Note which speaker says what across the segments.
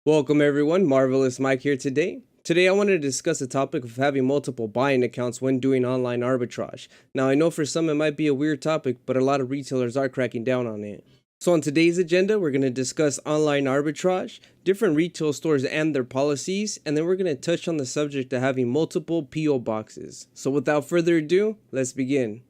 Speaker 1: Welcome everyone, Marvelous Mike here today. Today I wanted to discuss the topic of having multiple buying accounts when doing online arbitrage. Now I know for some it might be a weird topic, but a lot of retailers are cracking down on it. So on today's agenda, we're going to discuss online arbitrage, different retail stores and their policies, and then we're going to touch on the subject of having multiple PO boxes. So without further ado, let's begin.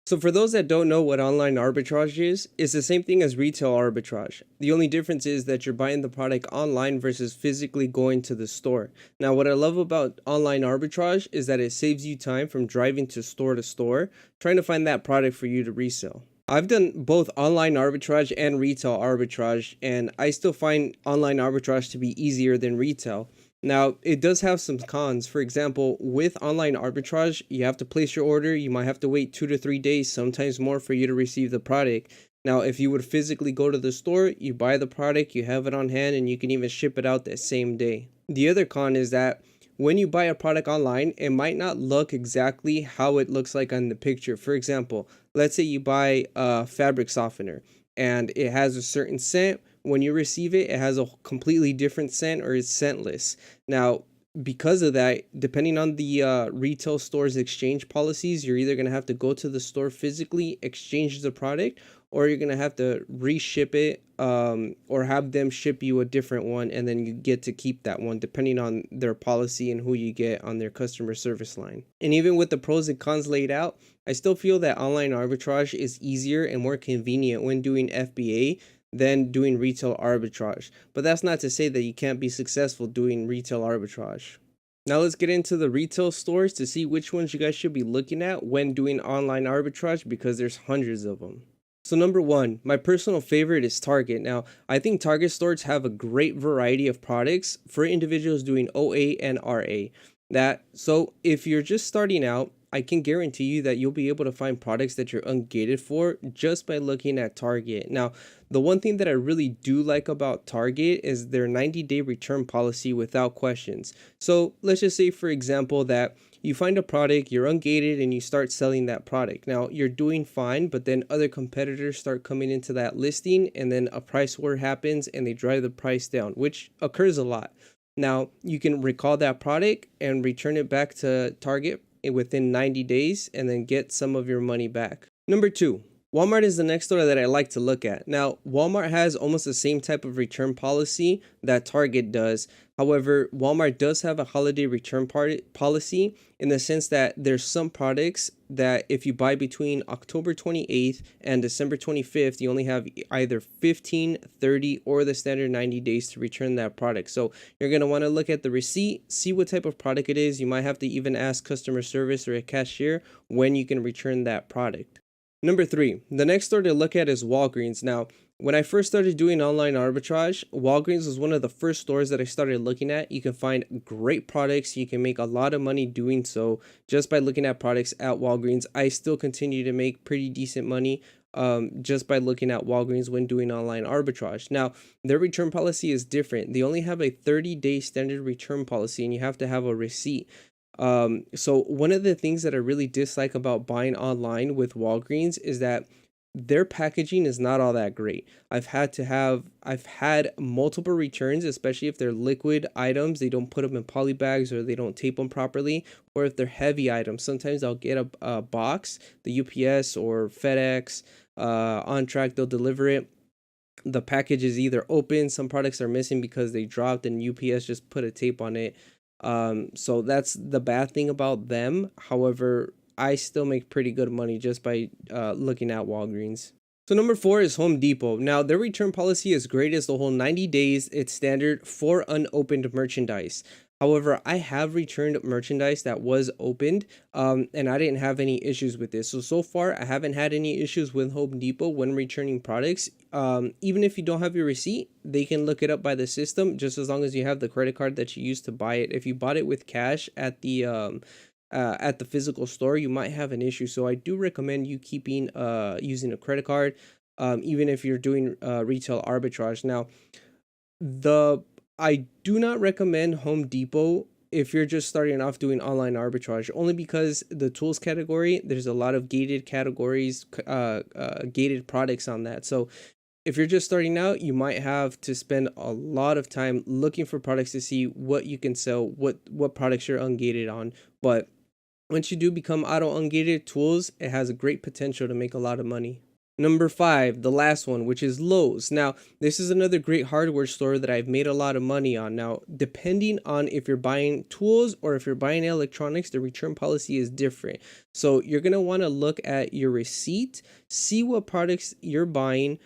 Speaker 1: So for those that don't know what online arbitrage is, it's the same thing as retail arbitrage. The only difference is that you're buying the product online versus physically going to the store. Now, what I love about online arbitrage is that it saves you time from driving to store, trying to find that product for you to resell. I've done both online arbitrage and retail arbitrage, and I still find online arbitrage to be easier than retail. Now, it does have some cons. For example, with online arbitrage, you have to place your order. You might have to wait 2 to 3 days, sometimes more, for you to receive the product. Now, if you would physically go to the store, you buy the product, you have it on hand, and you can even ship it out that same day. The other con is that when you buy a product online, it might not look exactly how it looks like on the picture. For example, let's say you buy a fabric softener and it has a certain scent. When you receive it, it has a completely different scent or it's scentless. Now, because of that, depending on the retail store's exchange policies, you're either going to have to go to the store physically, exchange the product, or you're going to have to reship it or have them ship you a different one, and then you get to keep that one depending on their policy and who you get on their customer service line. And even with the pros and cons laid out, I still feel that online arbitrage is easier and more convenient when doing FBA than doing retail arbitrage. But that's not to say that you can't be successful doing retail arbitrage. Now let's get into the retail stores to see which ones you guys should be looking at when doing online arbitrage, because there's hundreds of them. So number one, my personal favorite is Target. Now, I think Target stores have a great variety of products for individuals doing OA and RA. So if you're just starting out, I can guarantee you that you'll be able to find products that you're ungated for just by looking at Target. Now, the one thing that I really do like about Target is their 90-day return policy without questions. So let's just say, for example, that you find a product, you're ungated, and you start selling that product. Now, you're doing fine, but then other competitors start coming into that listing, and then a price war happens and they drive the price down, which occurs a lot. Now, you can recall that product and return it back to Target within 90 days and then get some of your money back. Number two, Walmart is the next store that I like to look at. Now, Walmart has almost the same type of return policy that Target does. However, Walmart does have a holiday return policy in the sense that there's some products that if you buy between October 28th and December 25th, you only have either 15, 30, or the standard 90 days to return that product. So you're going to want to look at the receipt, see what type of product it is. You might have to even ask customer service or a cashier when you can return that product. Number three, the next store to look at is Walgreens. Now, when I first started doing online arbitrage, Walgreens was one of the first stores that I started looking at. You can find great products. You can make a lot of money doing so just by looking at products at Walgreens. I still continue to make pretty decent money just by looking at Walgreens when doing online arbitrage. Now, their return policy is different. They only have a 30-day standard return policy, and you have to have a receipt. So one of the things that I really dislike about buying online with Walgreens is that their packaging is not all that great. I've had multiple returns, especially if they're liquid items. They don't put them in poly bags or they don't tape them properly. Or if they're heavy items, sometimes I'll get a box, the UPS or FedEx, on track, they'll deliver it. The package is either open, some products are missing because they dropped and UPS just put a tape on it. So that's the bad thing about them. However, I still make pretty good money just by looking at Walgreens. So number four is Home Depot. Now, their return policy is great as the whole 90 days. It's standard for unopened merchandise. However, I have returned merchandise that was opened, and I didn't have any issues with this. So far, I haven't had any issues with Home Depot when returning products. Even if you don't have your receipt, they can look it up by the system, just as long as you have the credit card that you used to buy it. If you bought it with cash at the physical store, you might have an issue. So I do recommend you keeping using a credit card, even if you're doing retail arbitrage. Now, I do not recommend Home Depot if you're just starting off doing online arbitrage, only because the tools category, there's a lot of gated categories, gated products on that. So if you're just starting out, you might have to spend a lot of time looking for products to see what you can sell, what products you're ungated on. But once you do become auto ungated tools, it has a great potential to make a lot of money. Number 5, the last one, which is Lowe's. Now, this is another great hardware store that I've made a lot of money on. Now, depending on if you're buying tools or if you're buying electronics, the return policy is different. So you're going to want to look at your receipt, see what products you're buying.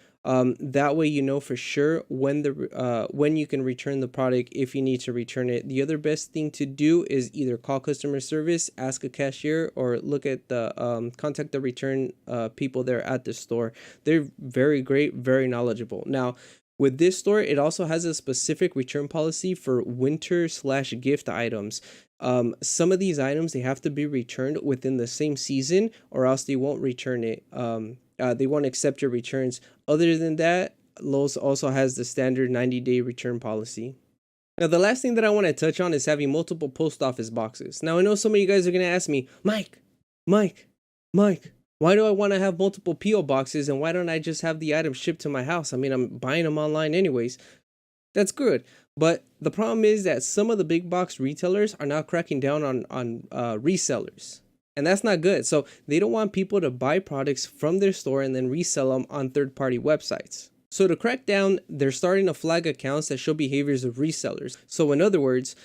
Speaker 1: That way you know for sure when you can return the product if you need to return it. The other best thing to do is either call customer service, ask a cashier, or look at the contact the return people there at the store. They're very great, very knowledgeable. Now, with this store, it also has a specific return policy for winter/gift items. Some of these items, they have to be returned within the same season or else they won't return it. They won't accept your returns. Other than that, Lowe's also has the standard 90-day return policy. Now, the last thing that I want to touch on is having multiple post office boxes. Now, I know some of you guys are going to ask me, Mike, why do I want to have multiple P.O. boxes and why don't I just have the items shipped to my house? I mean, I'm buying them online anyways. That's good. But the problem is that some of the big box retailers are now cracking down on resellers. And that's not good. So they don't want people to buy products from their store and then resell them on third-party websites. So to crack down, they're starting to flag accounts that show behaviors of resellers. So in other words,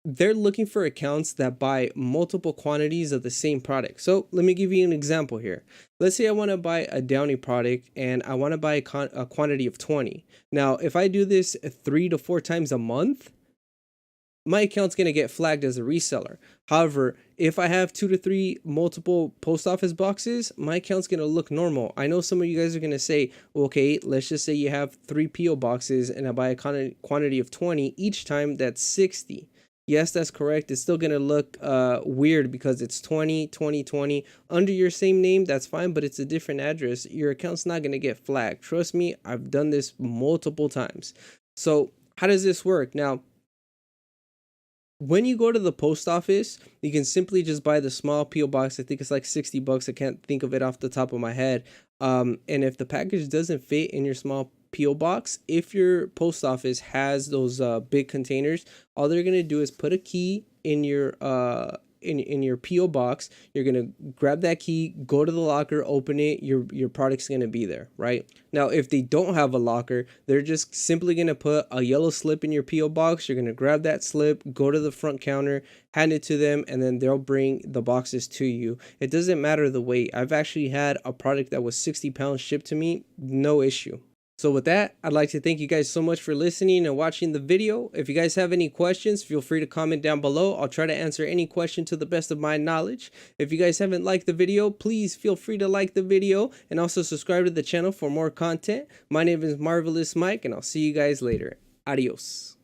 Speaker 1: they're looking for accounts that buy multiple quantities of the same product. So let me give you an example here. Let's say I want to buy a Downy product and I want to buy a quantity of 20. Now, if I do this 3 to 4 times a month, my account's going to get flagged as a reseller. However, if I have 2 to 3 multiple post office boxes, my account's going to look normal. I know some of you guys are going to say, well, okay, let's just say you have 3 PO boxes and I buy a quantity of 20 each time, that's 60. Yes, that's correct. It's still going to look weird because it's 20, 20, 20. Under your same name, that's fine, but it's a different address. Your account's not going to get flagged. Trust me, I've done this multiple times. So how does this work? Now, when you go to the post office, you can simply just buy the small PO box. I think it's like 60 bucks. I can't think of it off the top of my head. And if the package doesn't fit in your small PO box, if your post office has those big containers, all they're gonna do is put a key in your in your PO box. You're gonna grab that key, go to the locker, open it. Your product's gonna be there, right? Now, if they don't have a locker, they're just simply gonna put a yellow slip in your PO box. You're gonna grab that slip, go to the front counter, hand it to them, and then they'll bring the boxes to you. It doesn't matter the weight. I've actually had a product that was 60 pounds shipped to me, no issue. So with that, I'd like to thank you guys so much for listening and watching the video. If you guys have any questions, feel free to comment down below. I'll try to answer any question to the best of my knowledge. If you guys haven't liked the video, please feel free to like the video and also subscribe to the channel for more content. My name is Marvelous Mike, and I'll see you guys later. Adios.